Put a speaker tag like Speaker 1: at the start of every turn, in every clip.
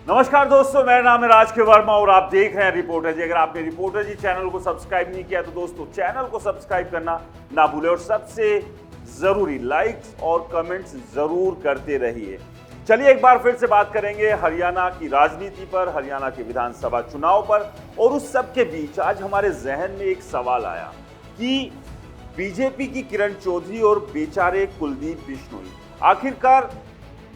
Speaker 1: नमस्कार दोस्तों, मेरा नाम है राज के वर्मा और आप देख रहे हैं रिपोर्टर जी। अगर आपने रिपोर्टर जी चैनल को सब्सक्राइब नहीं किया तो दोस्तों चैनल को सब्सक्राइब करना ना भूलें और सबसे जरूरी लाइक्स और कमेंट्स जरूर करते रहिए। चलिए एक बार फिर से बात करेंगे हरियाणा की राजनीति पर, हरियाणा के विधानसभा चुनाव पर। और उस सब के बीच आज हमारे जहन में एक सवाल आया कि बीजेपी की किरण चौधरी और बेचारे कुलदीप बिश्नोई, आखिरकार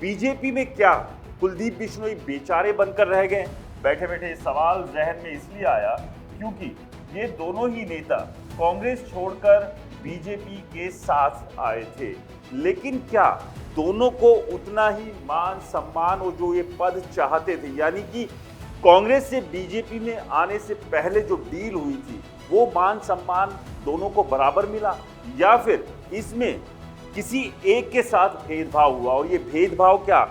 Speaker 1: बीजेपी में क्या कुलदीप बिश्नोई बेचारे बनकर रह गए? बैठे बैठे सवाल जहन में इसलिए आया क्योंकि ये दोनों ही नेता कांग्रेस छोड़कर बीजेपी के साथ आए थे, लेकिन क्या दोनों को उतना ही मान सम्मान और जो ये पद चाहते थे, यानी कि कांग्रेस से बीजेपी में आने से पहले जो डील हुई थी वो मान सम्मान दोनों को बराबर मिला, या फिर इसमें किसी एक के साथ भेदभाव हुआ? और ये भेदभाव क्या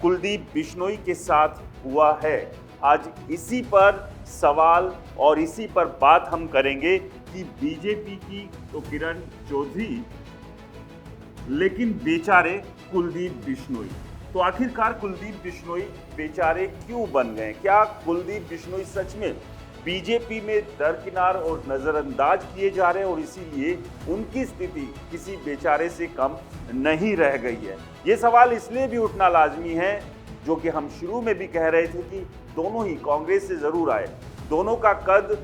Speaker 1: कुलदीप बिश्नोई के साथ हुआ है? आज इसी पर सवाल और इसी पर बात हम करेंगे कि बीजेपी की तो किरण चौधरी, लेकिन बेचारे कुलदीप बिश्नोई। तो आखिरकार कुलदीप बिश्नोई बेचारे क्यों बन गए? क्या कुलदीप बिश्नोई सच में बीजेपी में दरकिनार और नजरअंदाज किए जा रहे हैं और इसीलिए उनकी स्थिति किसी बेचारे से कम नहीं रह गई है? ये सवाल इसलिए भी उठना लाजमी है, जो कि हम शुरू में भी कह रहे थे कि दोनों ही कांग्रेस से जरूर आए, दोनों का कद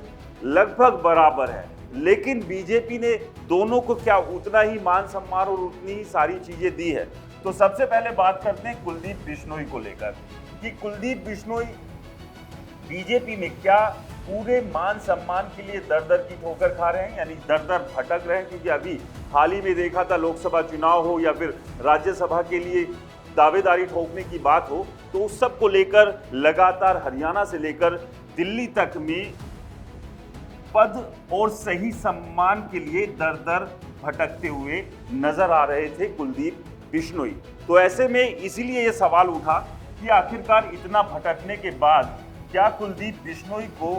Speaker 1: लगभग बराबर है, लेकिन बीजेपी ने दोनों को क्या उतना ही मान सम्मान और उतनी ही सारी चीजें दी है? तो सबसे पहले बात करते हैं कुलदीप बिश्नोई को लेकर कि कुलदीप बिश्नोई बीजेपी में क्या पूरे मान सम्मान के लिए दर दर की ठोकर खा रहे हैं, यानी दर दर भटक रहे हैं? क्योंकि अभी हाल ही में देखा था, लोकसभा चुनाव हो या फिर राज्यसभा के लिए दावेदारी ठोकने की बात हो, तो उस सब को लेकर लगातार हरियाणा से लेकर दिल्ली तक में पद और सही सम्मान के लिए दर दर भटकते हुए नजर आ रहे थे कुलदीप बिश्नोई। तो ऐसे में इसीलिए यह सवाल उठा कि आखिरकार इतना भटकने के बाद क्या कुलदीप बिश्नोई को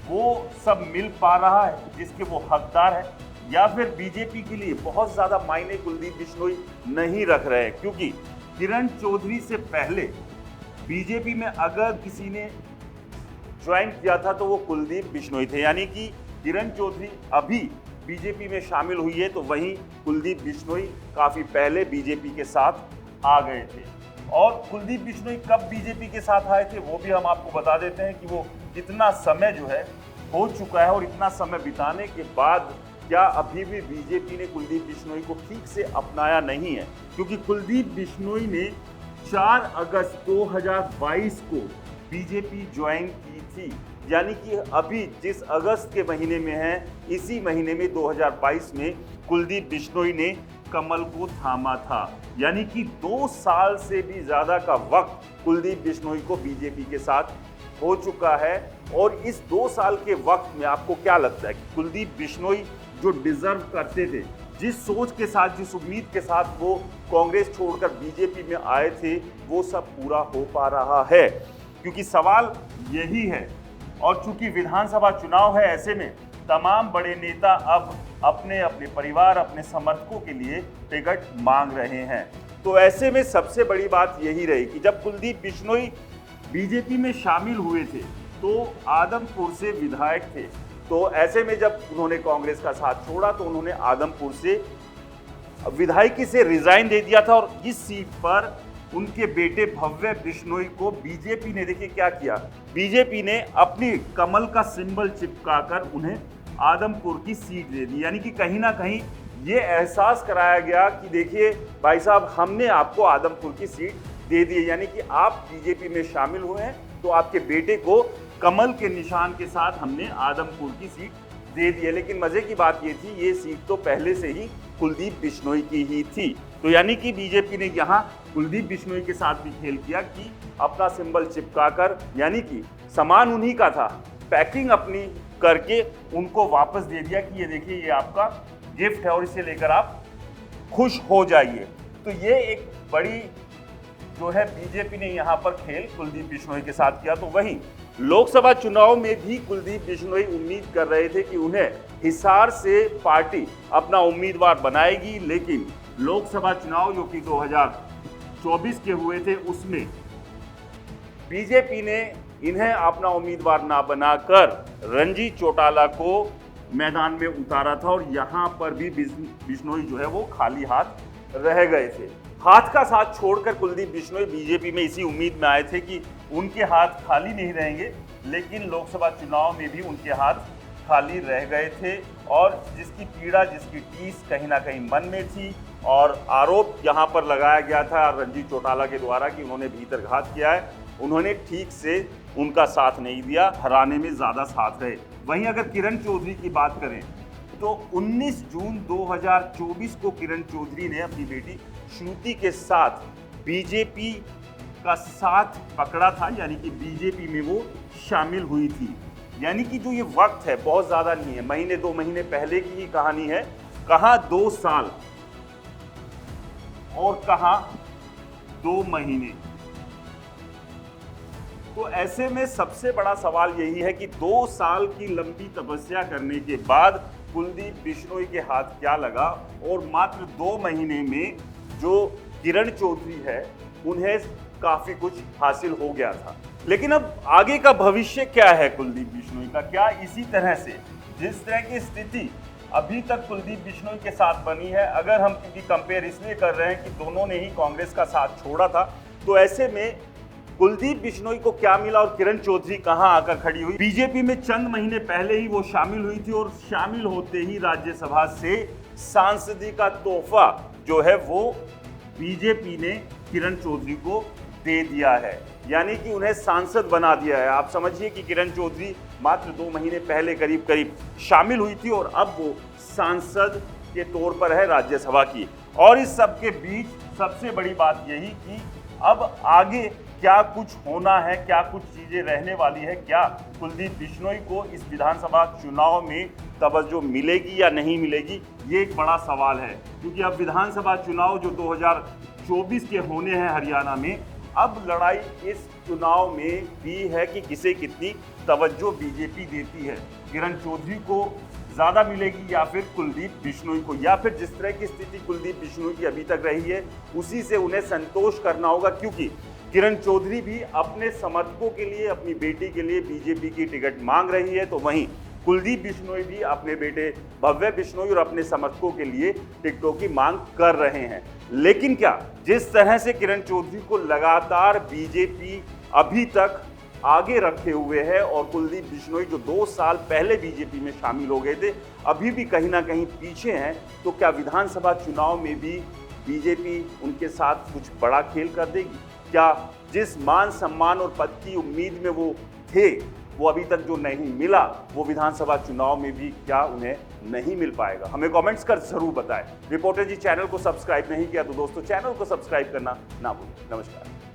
Speaker 1: वो सब मिल पा रहा है जिसके वो हकदार है, या फिर बीजेपी के लिए बहुत ज्यादा मायने कुलदीप बिश्नोई नहीं रख रहे हैं? क्योंकि किरण चौधरी से पहले बीजेपी में अगर किसी ने ज्वाइन किया था तो वो कुलदीप बिश्नोई थे, यानी कि किरण चौधरी अभी बीजेपी में शामिल हुई है तो वहीं कुलदीप बिश्नोई काफी पहले बीजेपी के साथ आ गए थे। और कुलदीप बिश्नोई कब बीजेपी के साथ आए थे वो भी हम आपको बता देते हैं कि वो कितना समय जो है हो चुका है, और इतना समय बिताने के बाद क्या अभी भी बीजेपी ने कुलदीप बिश्नोई को ठीक से अपनाया नहीं है? क्योंकि कुलदीप बिश्नोई ने 4 अगस्त 2022 को बीजेपी ज्वाइन की थी, यानी कि अभी जिस अगस्त के महीने में है, इसी महीने में 2022 में कुलदीप बिश्नोई ने कमल को थामा था। यानी कि 2 साल से भी ज्यादा का वक्त कुलदीप बिश्नोई को बीजेपी के साथ हो चुका है। और इस 2 साल के वक्त में आपको क्या लगता है कि कुलदीप बिश्नोई जो डिजर्व करते थे, जिस सोच के साथ, जिस उम्मीद के साथ वो कांग्रेस छोड़कर बीजेपी में आए थे, वो सब पूरा हो पा रहा है? क्योंकि सवाल यही है। और चूंकि विधानसभा चुनाव है, ऐसे में तमाम बड़े नेता अब अपने अपने परिवार, अपने समर्थकों के लिए टिकट मांग रहे हैं। तो ऐसे में सबसे बड़ी बात यही रही कि जब कुलदीप बिश्नोई बीजेपी में शामिल हुए थे तो आदमपुर से विधायक थे, तो ऐसे में जब उन्होंने कांग्रेस का साथ छोड़ा तो उन्होंने आदमपुर से विधायकी से रिजाइन दे दिया था। और इस सीट पर उनके बेटे भव्य बिश्नोई को बीजेपी ने, देखिए क्या किया, बीजेपी ने अपनी कमल का सिंबल चिपकाकर उन्हें आदमपुर की सीट दे दी। यानी कि कहीं ना कहीं ये एहसास कराया गया कि देखिए भाई साहब, हमने आपको आदमपुर की सीट दे दी है, यानी कि आप बीजेपी में शामिल हुए हैं तो आपके बेटे को कमल के निशान के साथ हमने आदमपुर की सीट दे दी है। लेकिन मजे की बात ये थी, ये सीट तो पहले से ही कुलदीप बिश्नोई की ही थी। तो यानी कि बीजेपी ने यहाँ कुलदीप बिश्नोई के साथ भी खेल किया कि अपना सिंबल चिपकाकर, यानी कि सामान उन्हीं का था, पैकिंग अपनी करके उनको वापस दे दिया कि ये देखिए ये आपका गिफ्ट है और इसे लेकर आप खुश हो जाइए। तो ये एक बड़ी जो है बीजेपी ने यहाँ पर खेल कुलदीप बिश्नोई के साथ किया। तो वहीं लोकसभा चुनाव में भी कुलदीप बिश्नोई उम्मीद कर रहे थे कि उन्हें हिसार से पार्टी अपना उम्मीदवार बनाएगी, लेकिन लोकसभा चुनाव जो कि 2024 के हुए थे उसमें बीजेपी ने इन्हें अपना उम्मीदवार ना बनाकर रणजीत चौटाला को मैदान में उतारा था और यहां पर भी बिश्नोई जो है वो खाली हाथ रह गए थे। हाथ का साथ छोड़कर कुलदीप बिश्नोई बीजेपी में इसी उम्मीद में आए थे कि उनके हाथ खाली नहीं रहेंगे, लेकिन लोकसभा चुनाव में भी उनके हाथ खाली रह गए थे और जिसकी पीड़ा, जिसकी टीस कहीं ना कहीं मन में थी और आरोप यहां पर लगाया गया था रणजीत चौटाला के द्वारा कि उन्होंने भीतरघात किया है। उन्होंने ठीक से उनका साथ नहीं दिया, हराने में ज़्यादा साथ रहे। वहीं अगर किरण चौधरी की बात करें तो 19 जून 2024 को किरण चौधरी ने अपनी बेटी श्रुति के साथ बीजेपी का साथ पकड़ा था, यानी कि बीजेपी में वो शामिल हुई थी। यानी कि जो ये वक्त है बहुत ज़्यादा नहीं है, महीने 2 महीने पहले की ही कहानी है। कहाँ 2 साल और कहाँ 2 महीने। तो ऐसे में सबसे बड़ा सवाल यही है कि 2 साल की लंबी तपस्या करने के बाद कुलदीप बिश्नोई के हाथ क्या लगा और मात्र 2 महीने में जो किरण चौधरी है उन्हें काफी कुछ हासिल हो गया था। लेकिन अब आगे का भविष्य क्या है कुलदीप बिश्नोई का? क्या इसी तरह से जिस तरह की स्थिति अभी तक कुलदीप बिश्नोई के साथ बनी है, अगर हम क्योंकि कंपेयर इसलिए कर रहे हैं कि दोनों ने ही कांग्रेस का साथ छोड़ा था, तो ऐसे में कुलदीप बिश्नोई को क्या मिला और किरण चौधरी कहां आकर खड़ी हुई? बीजेपी में चंद महीने पहले ही वो शामिल हुई थी और शामिल होते ही राज्यसभा से सांसदी का तोहफा जो है वो बीजेपी ने किरण चौधरी को दे दिया है, यानी कि उन्हें सांसद बना दिया है। आप समझिए कि किरण चौधरी मात्र 2 महीने पहले करीब करीब शामिल हुई थी और अब वो सांसद के तौर पर है राज्यसभा की। और इस सब के बीच सबसे बड़ी बात यही कि अब आगे क्या कुछ होना है, क्या कुछ चीजें रहने वाली है, क्या कुलदीप बिश्नोई को इस विधानसभा चुनाव में तवज्जो मिलेगी या नहीं मिलेगी, ये एक बड़ा सवाल है। क्योंकि अब विधानसभा चुनाव जो 2024 के होने हैं हरियाणा में, अब लड़ाई इस चुनाव में भी है कि किसे कितनी तवज्जो बीजेपी देती है। किरण चौधरी को ज़्यादा मिलेगी या फिर कुलदीप बिश्नोई को, या फिर जिस तरह की स्थिति कुलदीप बिश्नोई की अभी तक रही है उसी से उन्हें संतोष करना होगा। क्योंकि किरण चौधरी भी अपने समर्थकों के लिए, अपनी बेटी के लिए बीजेपी की टिकट मांग रही है, तो वहीं कुलदीप बिश्नोई भी अपने बेटे भव्य बिश्नोई और अपने समर्थकों के लिए टिकटों की मांग कर रहे हैं। लेकिन क्या जिस तरह से किरण चौधरी को लगातार बीजेपी अभी तक आगे रखे हुए है और कुलदीप बिश्नोई जो 2 साल पहले बीजेपी में शामिल हो गए थे अभी भी कहीं ना कहीं पीछे हैं, तो क्या विधानसभा चुनाव में भी बीजेपी उनके साथ कुछ बड़ा खेल कर देगी? क्या जिस मान सम्मान और पद की उम्मीद में वो थे वो अभी तक जो नहीं मिला वो विधानसभा चुनाव में भी क्या उन्हें नहीं मिल पाएगा? हमें कमेंट्स कर जरूर बताएं। रिपोर्टर जी चैनल को सब्सक्राइब नहीं किया तो दोस्तों चैनल को सब्सक्राइब करना ना भूलें। नमस्कार।